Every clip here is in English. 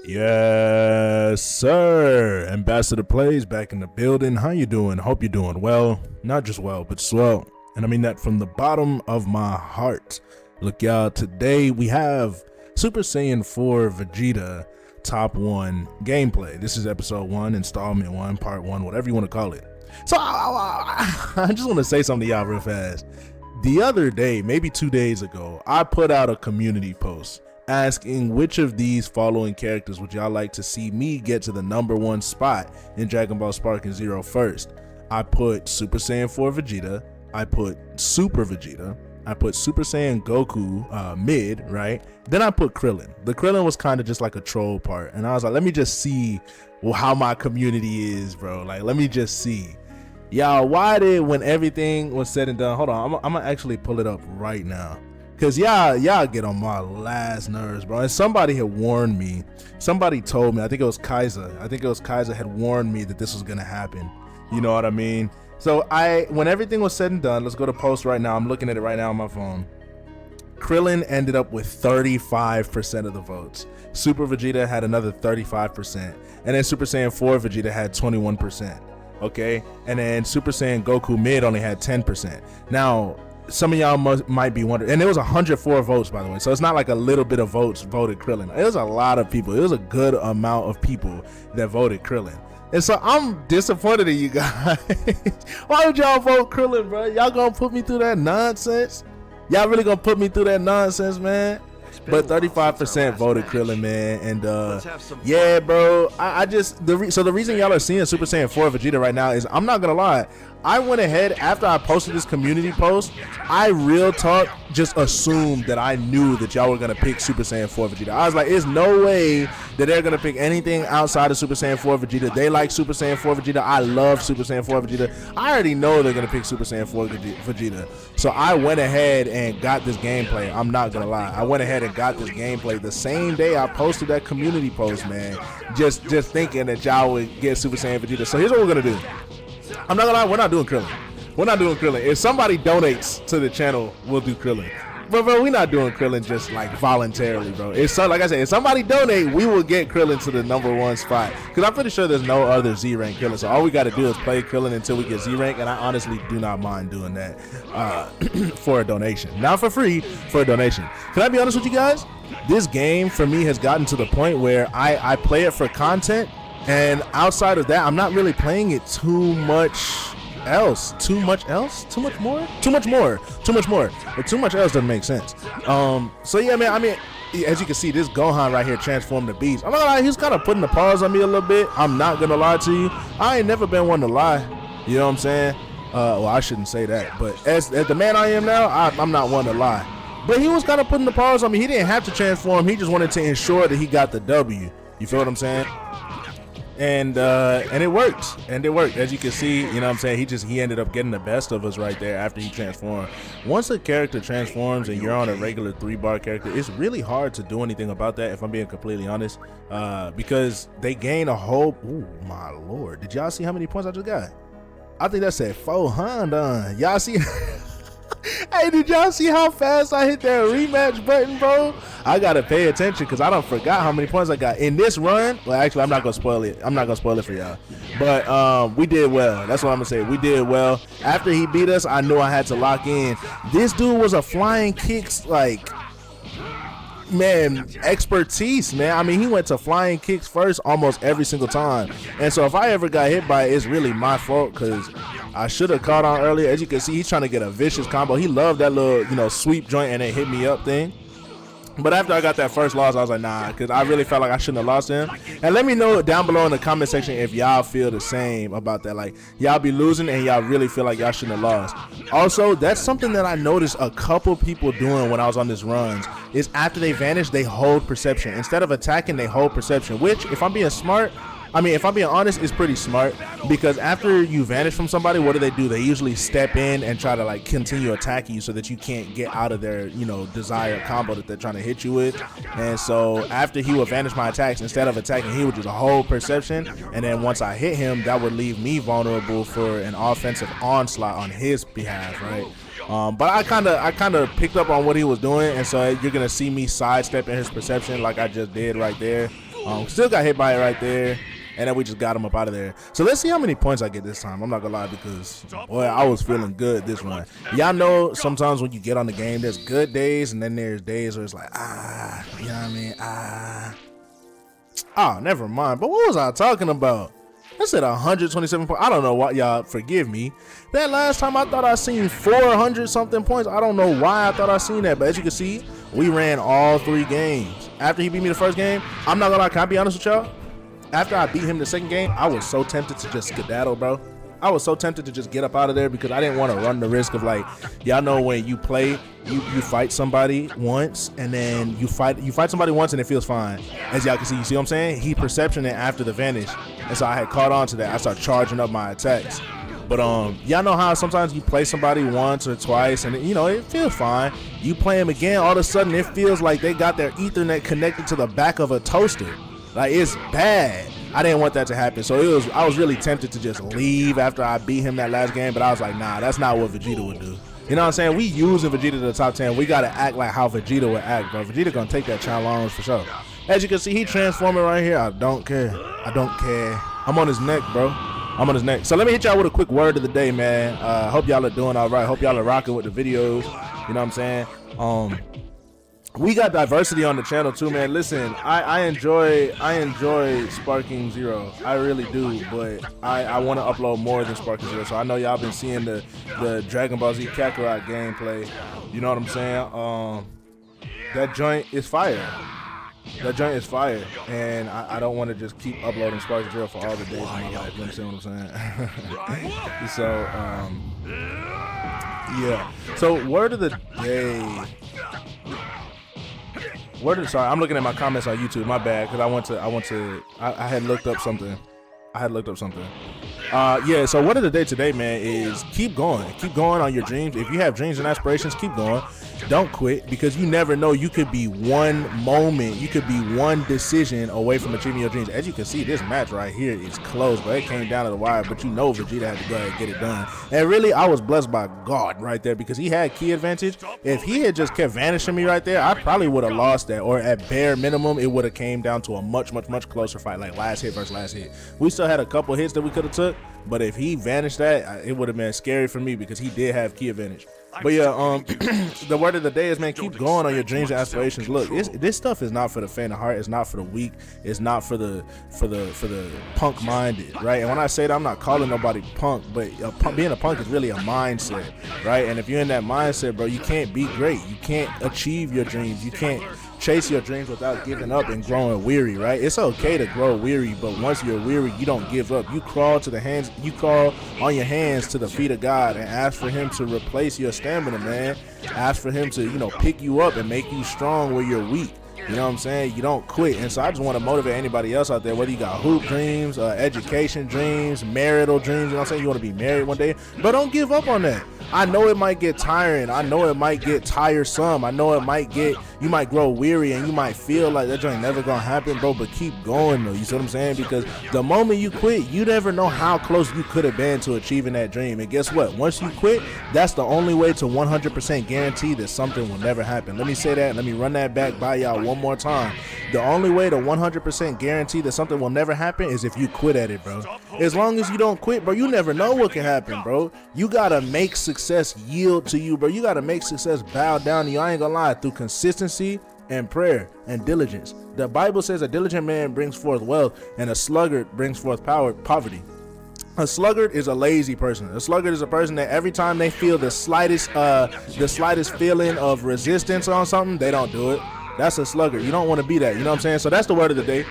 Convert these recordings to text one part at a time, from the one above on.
Yes, sir. Ambassador Plays back in the building. How you doing? Hope you're doing well. Not just well, but swell. And I mean that from the bottom of my heart. Look, y'all, today we have Super Saiyan 4 Vegeta Top 1 gameplay. This is episode 1, installment 1, part 1, whatever you want to call it. So I just want to say something to y'all real fast. The other day, maybe 2 days ago, I put out a community post asking which of these following characters would y'all like to see me get to the #1 spot in Dragon Ball Sparking Zero first. I put Super Saiyan 4 Vegeta, I put Super Vegeta, I put Super Saiyan Goku mid, right? Then I put Krillin. The Krillin was kind of just like a troll part, and I was like, let me just see how my community is, bro. Like, let me just see. Y'all, why did, when everything was said and done, hold on, I'm gonna actually pull it up right now. Cause y'all get on my last nerves, bro. And somebody had warned me. Somebody told me, I think it was Kaiser. Had warned me that this was gonna happen. You know what I mean? So when everything was said and done, let's go to post right now. I'm looking at it right now on my phone. Krillin ended up with 35% of the votes. Super Vegeta had another 35%. And then Super Saiyan 4 Vegeta had 21%. Okay? And then Super Saiyan Goku mid only had 10%. Now, some of y'all might be wondering, and it was 104 votes, by the way, so it's not like a little bit of votes voted Krillin. It was a lot of people. It was a good amount of people that voted Krillin. And so I'm disappointed in you guys. Why would y'all vote Krillin, bro? Y'all gonna put me through that nonsense? Y'all really gonna put me through that nonsense, man? But 35% voted Krillin, man, and yeah, bro. So the reason y'all are seeing Super Saiyan 4 Vegeta right now is, I'm not gonna lie, I went ahead after I posted this community post. I real talk just assumed that I knew that y'all were gonna pick Super Saiyan 4 Vegeta. I was like, there's no way that they're gonna pick anything outside of Super Saiyan 4 Vegeta. They like Super Saiyan 4 Vegeta. I love Super Saiyan 4 Vegeta. I already know they're gonna pick Super Saiyan 4 Vegeta. So I went ahead and got this gameplay. I'm not gonna lie. I went ahead and got this gameplay the same day I posted that community post, man. Just thinking that y'all would get Super Saiyan Vegeta. So here's what we're gonna do. I'm not gonna lie, we're not doing Krillin. We're not doing Krillin. If somebody donates to the channel, we'll do Krillin. But bro, we're not doing Krillin just like voluntarily, bro. Like I said, if somebody donate, we will get Krillin to the #1 spot. Cause I'm pretty sure there's no other Z rank Krillin. So all we gotta do is play Krillin until we get Z rank, and I honestly do not mind doing that for a donation. Not for free, for a donation. Can I be honest with you guys? This game for me has gotten to the point where I play it for content, and outside of that, I'm not really playing it too much else. Too much else? Too much more? Too much more. Too much more. But too much else doesn't make sense. So yeah, man, I mean, as you can see, this Gohan right here transformed the beast. I'm not gonna lie, he's kind of putting the pause on me a little bit. I'm not gonna lie to you. I ain't never been one to lie. You know what I'm saying? Well, I shouldn't say that, but as the man I am now, I'm not one to lie. But he was kind of putting the pause on me. He didn't have to transform. He just wanted to ensure that he got the W. You feel what I'm saying? And it worked. And it worked. As you can see, you know what I'm saying? He ended up getting the best of us right there after he transformed. Once a character transforms and you're on a regular 3-bar character, it's really hard to do anything about that, if I'm being completely honest. Because they gain a whole, ooh, my lord. Did y'all see how many points I just got? I think that said 400. Y'all see? Hey, did y'all see how fast I hit that rematch button, bro? I gotta pay attention because I don't forgot how many points I got in this run. Well, actually, I'm not gonna spoil it. I'm not gonna spoil it for y'all. But we did well. That's what I'm gonna say. We did well. After he beat us, I knew I had to lock in. This dude was a flying kicks, like, man, expertise, man. I mean, he went to flying kicks first almost every single time. And so if I ever got hit by it, it's really my fault because I should have caught on earlier. As you can see, he's trying to get a vicious combo. He loved that little, sweep joint and then hit me up thing. But after I got that first loss, I was like, nah, because I really felt like I shouldn't have lost him. And let me know down below in the comment section if y'all feel the same about that. Like, y'all be losing and y'all really feel like y'all shouldn't have lost. Also, that's something that I noticed a couple people doing when I was on this runs, is after they vanish, they hold perception. Instead of attacking, they hold perception, which, if I'm being smart, I mean, if I'm being honest, it's pretty smart, because after you vanish from somebody, what do? They usually step in and try to like continue attacking you so that you can't get out of their, desired combo that they're trying to hit you with. And so after he would vanish my attacks, instead of attacking, he would just hold perception. And then once I hit him, that would leave me vulnerable for an offensive onslaught on his behalf, right? But I kind of picked up on what he was doing, and so you're gonna see me sidestepping his perception like I just did right there. Still got hit by it right there. And then we just got him up out of there. So let's see how many points I get this time. I'm not gonna lie, because boy, I was feeling good this one. Y'all know sometimes when you get on the game, there's good days and then there's days where it's like, you know what I mean? Oh, never mind. But what was I talking about? I said 127 points. I don't know why, y'all forgive me. That last time I thought I seen 400 something points. I don't know why I thought I seen that, but as you can see, we ran all 3 games. After he beat me the first game, I'm not gonna lie, can I be honest with y'all? After I beat him the second game, I was so tempted to just skedaddle, bro. I was so tempted to just get up out of there because I didn't want to run the risk of, like, y'all know when you play, you fight somebody once and then you fight somebody once and it feels fine. As y'all can see, you see what I'm saying? He perceptioned it after the vanish. And so I had caught on to that. I started charging up my attacks. But y'all know how sometimes you play somebody once or twice and you know it feels fine. You play them again, all of a sudden it feels like they got their Ethernet connected to the back of a toaster. Like, it's bad. I didn't want that to happen. So I was really tempted to just leave after I beat him that last game, but I was like, nah, that's not what Vegeta would do. You know what I'm saying? We using Vegeta to the top 10. We got to act like how Vegeta would act, bro. Vegeta going to take that challenge for sure. As you can see, he transforming right here. I don't care. I don't care. I'm on his neck, bro. I'm on his neck. So let me hit y'all with a quick word of the day, man. Hope y'all are doing all right. Hope y'all are rocking with the videos. You know what I'm saying? We got diversity on the channel too, man. Listen, I enjoy Sparking Zero. I really do, but I want to upload more than Sparking Zero. So I know y'all been seeing the Dragon Ball Z Kakarot gameplay. You know what I'm saying? That joint is fire. That joint is fire, and I don't want to just keep uploading Sparking Zero for all the days of my life. You understand what I'm saying? So yeah. So word of the day. Sorry, I'm looking at my comments on YouTube. My bad, because I had looked up something. Yeah, so word of the day today, man, is keep going. Keep going on your dreams. If you have dreams and aspirations, keep going. Don't quit, because you never know. You could be one moment, you could be one decision away from achieving your dreams. As you can see, this match right here is close, but it came down to the wire. But you know Vegeta had to go ahead and get it done. And really, I was blessed by God right there, because he had key advantage. If he had just kept vanishing me right there, I probably would have lost that, or at bare minimum, it would have came down to a much closer fight, like last hit versus last hit. We still had a couple hits that we could have took, but if he vanished that, it would have been scary for me, because he did have key advantage. But yeah, the word of the day is, man, keep going on your dreams and aspirations. Look, this stuff is not for the faint of heart. It's not for the weak. It's not for the punk minded, right? And when I say that, I'm not calling nobody punk, but being a punk is really a mindset, right? And if you're in that mindset, bro, you can't be great. You can't achieve your dreams. You can't chase your dreams without giving up and growing weary, right? It's okay to grow weary, but once you're weary, you don't give up. You crawl on your hands to the feet of God and ask for him to replace your stamina, man. Ask for him to, you know, pick you up and make you strong where you're weak. You know what I'm saying? You don't quit. And so I just want to motivate anybody else out there, whether you got hoop dreams, education dreams, marital dreams, you know what I'm saying? You want to be married one day, but don't give up on that. I know it might get tiring. I know it might get tiresome. I know you might grow weary and you might feel like that joint never gonna happen, bro, but keep going though. You see what I'm saying? Because the moment you quit, you never know how close you could have been to achieving that dream. And guess what? Once you quit, that's the only way to 100% guarantee that something will never happen. Let me say that. Let me run that back by y'all one more time. The only way to 100% guarantee that something will never happen is if you quit at it, bro. As long as you don't quit, bro, you never know what can happen, bro. You gotta make success yield to you, bro. You gotta make success bow down to you. I ain't gonna lie, through consistency and prayer and diligence. The Bible says a diligent man brings forth wealth, and a sluggard brings forth poverty. A sluggard is a lazy person. A sluggard is a person that every time they feel the slightest feeling of resistance on something, they don't do it. That's a sluggard. You don't want to be that. You know what I'm saying? So that's the word of the day.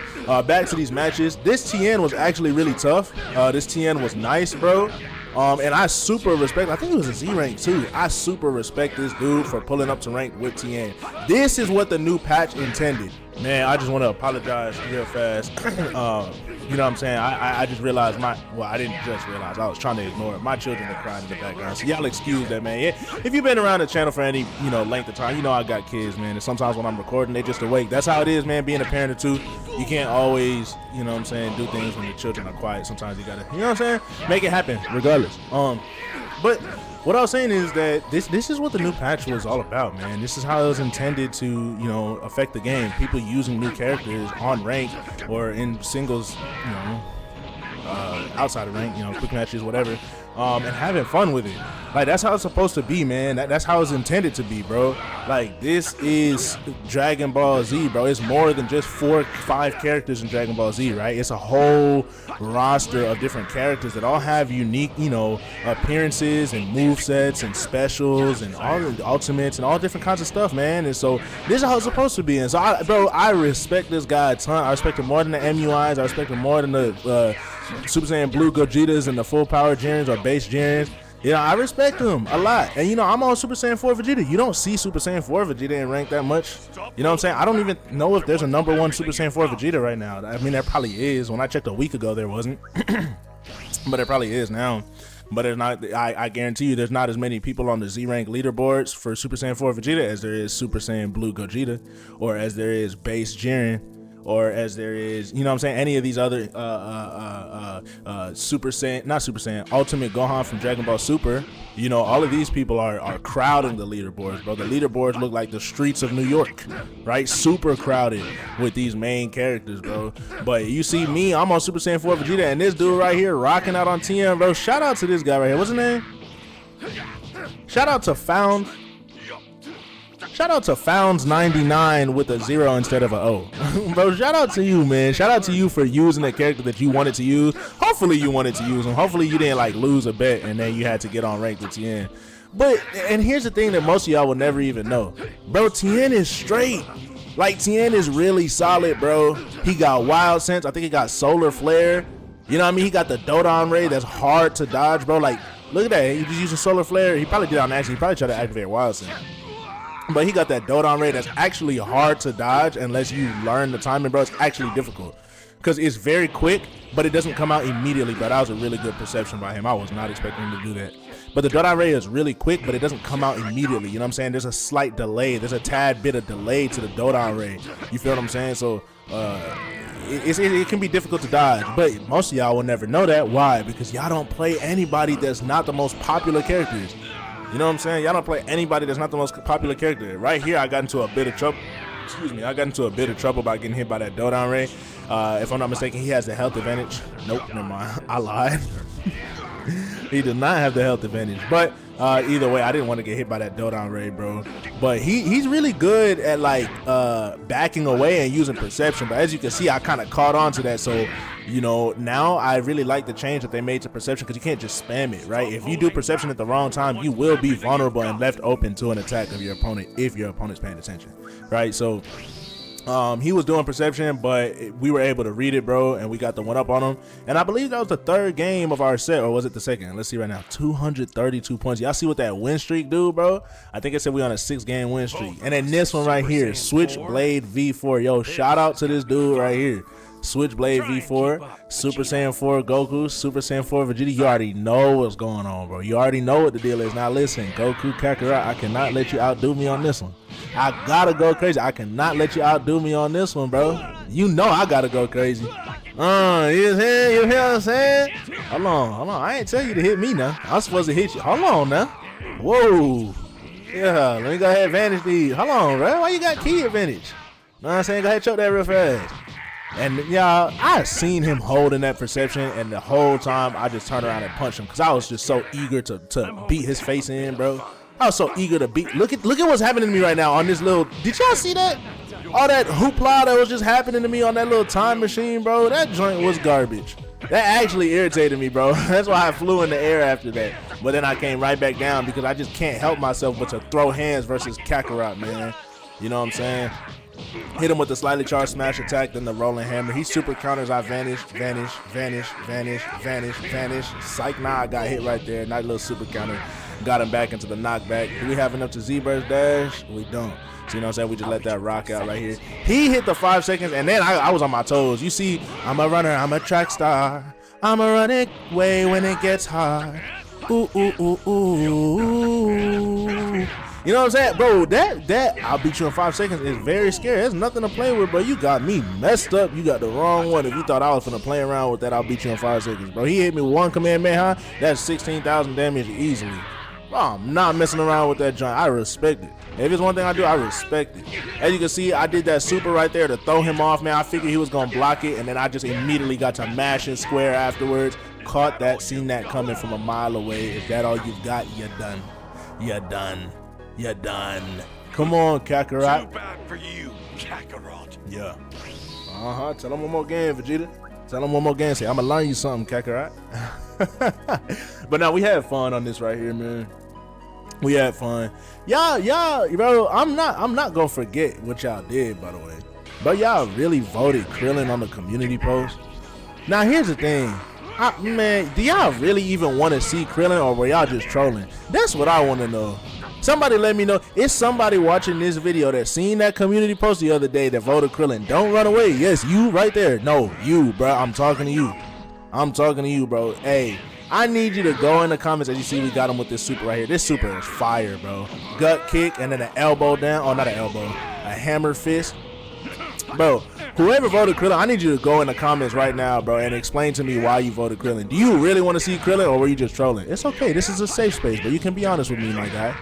Back to these matches. This Tien was actually really tough. This Tien was nice, bro. And I super respect, I think it was a Z rank too. I super respect this dude for pulling up to rank with Tien. This is what the new patch intended. Man, I just want to apologize real fast. You know what I'm saying? I just realized I didn't just realize, I was trying to ignore it. My children are crying in the background. So y'all excuse that, man. Yeah, if you've been around the channel for any, length of time, you know I got kids, man. And sometimes when I'm recording, they just awake. That's how it is, man, being a parent of two. You can't always, you know what I'm saying, do things when the children are quiet. Sometimes you gotta, you know what I'm saying, make it happen regardless. But what I was saying is that this is what the new patch was all about, man. This is how it was intended to, you know, affect the game. People using new characters on rank or in singles, you know, outside of rank, you know, quick matches, whatever, and having fun with it. Like, that's how it's supposed to be, man. That's how it's intended to be, bro. Like, this is Dragon Ball Z, bro. It's more than just 4 or 5 characters in Dragon Ball Z, right? It's a whole roster of different characters that all have unique, you know, appearances and movesets and specials and all the ultimates and all different kinds of stuff, man. And so this is how it's supposed to be. And so, I respect this guy a ton. I respect him more than the MUIs. I respect him more than the Super Saiyan Blue Gogetas and the full power Jirens or base Jirens. You know, I respect him a lot. And, you know, I'm on Super Saiyan 4 Vegeta. You don't see Super Saiyan 4 Vegeta in rank that much. You know what I'm saying? I don't even know if there's a #1 Super Saiyan 4 Vegeta right now. I mean, there probably is. When I checked a week ago, there wasn't. But there probably is now. But there's not. I guarantee you there's not as many people on the Z rank leaderboards for Super Saiyan 4 Vegeta as there is Super Saiyan Blue Gogeta, or as there is base Jiren, or as there is, you know what I'm saying, any of these other Super Saiyan, not Super Saiyan, Ultimate Gohan from Dragon Ball Super. You know, all of these people are crowding the leaderboards, bro. The leaderboards look like the streets of New York, right? Super crowded with these main characters, bro. But you see me, I'm on Super Saiyan 4 Vegeta, and this dude right here rocking out on Tien, bro. Shout out to this guy right here. What's his name? Shout out to Found. Shout out to Founds99 with a 0 instead of a O. Bro, shout out to you, man. Shout out to you for using a character that you wanted to use. Hopefully you wanted to use him. Hopefully you didn't like lose a bet and then you had to get on rank with Tien. But, and here's the thing that most of y'all will never even know. Bro, Tien is straight. Like, Tien is really solid, bro. He got Wild Sense. I think he got Solar Flare. You know what I mean? He got the Dodon Ray that's hard to dodge, bro. Like, look at that. He just using Solar Flare. He probably did on action. He probably tried to activate Wild Sense. But he got that Dodon Ray that's actually hard to dodge unless you learn the timing, bro. It's actually difficult because it's very quick, but it doesn't come out immediately. But that was a really good perception by him. I was not expecting him to do that. But the Dodon Ray is really quick, but it doesn't come out immediately. You know what I'm saying? There's a slight delay. There's a tad bit of delay to the Dodon Ray. You feel what I'm saying? So it can be difficult to dodge, but most of y'all will never know that. Why? Because y'all don't play anybody that's not the most popular characters. You know what I'm saying? Y'all don't play anybody that's not the most popular character. Right here, I got into a bit of trouble. Excuse me. I got into a bit of trouble by getting hit by that Dodon Ray. If I'm not mistaken, he has the health advantage. Nope, never mind. I lied. He does not have the health advantage. But either way, I didn't want to get hit by that Dodon Ray, bro. But he's really good at like backing away and using perception. But as you can see, I kind of caught on to that. So, you know, now I really like the change that they made to perception, because you can't just spam it, right? If you do perception at the wrong time, you will be vulnerable and left open to an attack of your opponent if your opponent's paying attention, right? So he was doing perception, but we were able to read it, bro, and we got the 1-up on him. And I believe that was the 3rd game of our set, or was it the 2nd? Let's see right now. 232 points. Y'all see what that win streak do, bro? I think it said we on a 6-game win streak. And then this one right here, Switchblade V4. Yo, shout out to this dude right here. Switchblade V4, Super Saiyan 4 Goku, Super Saiyan 4 Vegeta. You already know what's going on, bro. You already know what the deal is. Now listen, Goku Kakarot, I cannot let you outdo me on this one. I gotta go crazy. I cannot let you outdo me on this one, bro. You know I gotta go crazy. You hear what I'm saying? Hold on. I ain't tell you to hit me now. I'm supposed to hit you. Hold on now. Whoa. Yeah, let me go ahead and vanish these. Hold on, bro. Why you got key advantage? Know what I'm saying? Go ahead and choke that real fast. And y'all, I seen him holding that perception, and the whole time I just turned around and punched him because I was just so eager to beat his face in, bro. I was so eager to beat. Look at what's happening to me right now on this little. Did y'all see that? All that hoopla that was just happening to me on that little time machine, bro. That joint was garbage. That actually irritated me, bro. That's why I flew in the air after that. But then I came right back down because I just can't help myself but to throw hands versus Kakarot, man. You know what I'm saying? Hit him with the slightly charged smash attack, then the rolling hammer. He super counters. I vanish. Psych, nah, I got hit right there. Nice little super counter. Got him back into the knockback. Do we have enough to Z-Burst dash? We don't. So, you know what I'm saying? We just let that rock out right here. He hit the 5 seconds, and then I was on my toes. You see, I'm a runner. I'm a track star. I'm a running way when it gets hard. Ooh, ooh, ooh, ooh. You know what I'm saying? Bro, that I'll beat you in 5 seconds is very scary. There's nothing to play with, bro. You got me messed up. You got the wrong one. If you thought I was gonna play around with that, I'll beat you in 5 seconds, bro. He hit me with one Kamehameha. That's 16,000 damage easily. I'm not messing around with that joint. I respect it. If it's one thing I do, I respect it. As you can see, I did that super right there to throw him off, man. I figured he was going to block it, and then I just immediately got to mashing square afterwards. Caught that, seen that coming from a mile away. If that all you've got, you're done. You're done. You're done. Come on, Kakarot. Too bad for you, Kakarot. Yeah. Tell him one more game, Vegeta. Tell him one more game. Say, I'm gonna learn you something, Kakarot. But now we had fun on this right here, man. We had fun. Y'all, bro. I'm not gonna forget what y'all did, by the way. But y'all really voted Krillin on the community post. Now here's the thing. Man, do y'all really even want to see Krillin, or were y'all just trolling? That's what I want to know. Somebody let me know. It's somebody watching this video that seen that community post the other day that voted Krillin. Don't run away. Yes, you right there. No, you, bro. I'm talking to you. I'm talking to you, bro. Hey, I need you to go in the comments. As you see, we got him with this super right here. This super is fire, bro. Gut kick and then an elbow down. Oh, not an elbow. A hammer fist. Bro, whoever voted Krillin, I need you to go in the comments right now, bro, and explain to me why you voted Krillin. Do you really want to see Krillin, or were you just trolling? It's okay. This is a safe space, but you can be honest with me, my guy.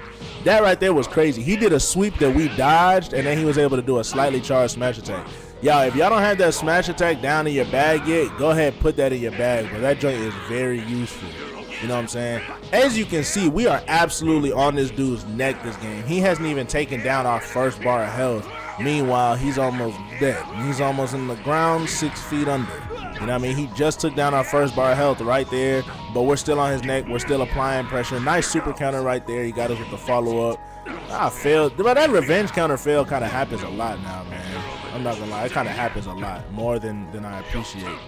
That right there was crazy. He did a sweep that we dodged, and then he was able to do a slightly charged smash attack. Y'all, if y'all don't have that smash attack down in your bag yet, go ahead, put that in your bag, bro. That joint is very useful. You know what I'm saying? As you can see, we are absolutely on this dude's neck this game. He hasn't even taken down our first bar of health. Meanwhile, he's almost dead. He's almost in the ground, 6 feet under. You know what I mean? He just took down our first bar of health right there, but we're still on his neck. We're still applying pressure. Nice super counter right there. He got us with the follow-up. I failed. But that revenge counter fail kind of happens a lot now, man. I'm not going to lie. It kind of happens a lot, more than I appreciate.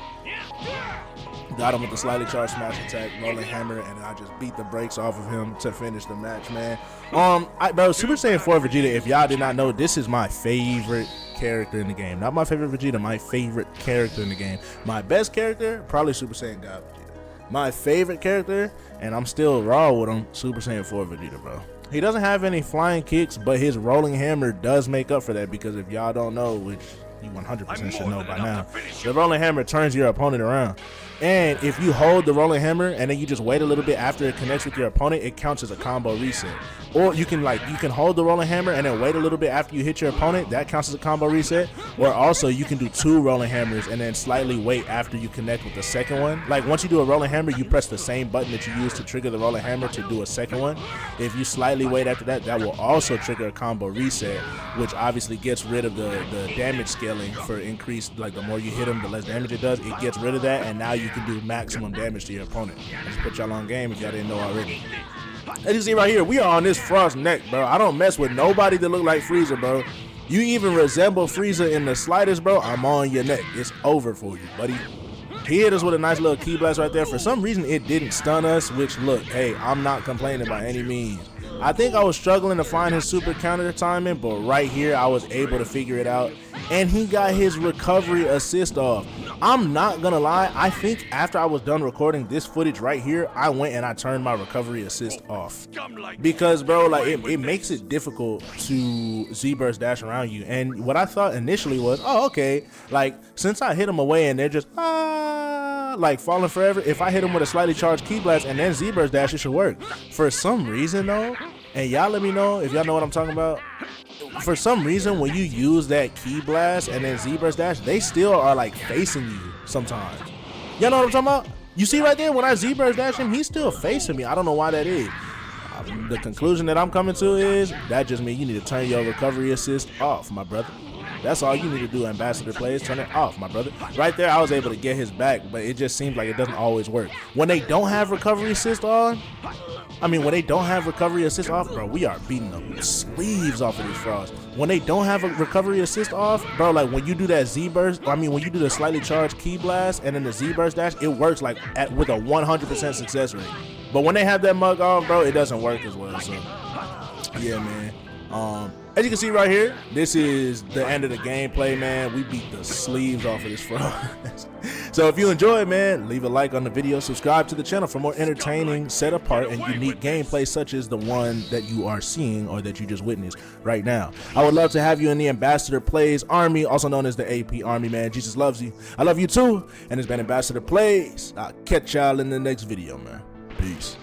Got him with the slightly charged smash attack, rolling hammer, and I just beat the brakes off of him to finish the match, man. Bro, Super Saiyan 4 Vegeta, if y'all did not know, this is my favorite character in the game. Not my favorite Vegeta, my favorite character in the game. My best character, probably Super Saiyan God Vegeta. My favorite character, and I'm still raw with him, Super Saiyan 4 Vegeta, bro. He doesn't have any flying kicks, but his rolling hammer does make up for that, because if y'all don't know, which you 100% should know by now, the rolling hammer turns your opponent around. And if you hold the rolling hammer and then you just wait a little bit after it connects with your opponent, it counts as a combo reset. Or you can hold the rolling hammer and then wait a little bit after you hit your opponent, that counts as a combo reset. Or also you can do 2 rolling hammers and then slightly wait after you connect with the second one. Like once you do a rolling hammer, you press the same button that you use to trigger the rolling hammer to do a second one. If you slightly wait after that, that will also trigger a combo reset, which obviously gets rid of the damage scaling for increased, like the more you hit him, the less damage it does. It gets rid of that, and now you can do maximum damage to your opponent. Let's put y'all on game if y'all didn't know already. As you see right here, we are on this Frost neck, bro. I don't mess with nobody that look like Frieza, bro. You even resemble Frieza in the slightest, bro, I'm on your neck. It's over for you, buddy. He hit us with a nice little key blast right there. For some reason, it didn't stun us, which, look, hey, I'm not complaining by any means. I think I was struggling to find his super counter timing, but right here, I was able to figure it out. And he got his recovery assist off. I'm not gonna lie, I think after I was done recording this footage right here, I went and I turned my recovery assist off. Because, bro, like, it makes it difficult to Z-burst dash around you. And what I thought initially was, oh, okay, like, since I hit them away and they're just, like falling forever, if I hit him with a slightly charged key blast and then Z-burst dash, it should work. For some reason though, and y'all let me know if y'all know what I'm talking about, for some reason when you use that key blast and then Z-burst dash, they still are like facing you sometimes. Y'all know what I'm talking about? You see right there, when I Z-burst dash him, he's still facing me. I don't know why that is. The conclusion that I'm coming to is that just means you need to turn your recovery assist off, my brother. That's all you need to do, Ambassador Plays. Turn it off, my brother. Right there, I was able to get his back, but it just seems like it doesn't always work. When they don't have recovery assist on, when they don't have recovery assist off, bro, we are beating the sleeves off of this Frost. When they don't have a recovery assist off, bro, like when you do that Z-burst, when you do the slightly charged key blast and then the Z-burst dash, it works like with a 100% success rate. But when they have that mug off, bro, it doesn't work as well. So, yeah, man. As you can see right here, this is the end of the gameplay, man. We beat the sleeves off of this Frost. So if you enjoyed, man, leave a like on the video, subscribe to the channel for more entertaining, set apart, and unique gameplay such as the one that you are seeing or that you just witnessed right now. I would love to have you in the Ambassador Plays Army, also known as the AP Army, man. Jesus loves you. I love you too. And it's been Ambassador Plays. I'll catch y'all in the next video, man. Peace.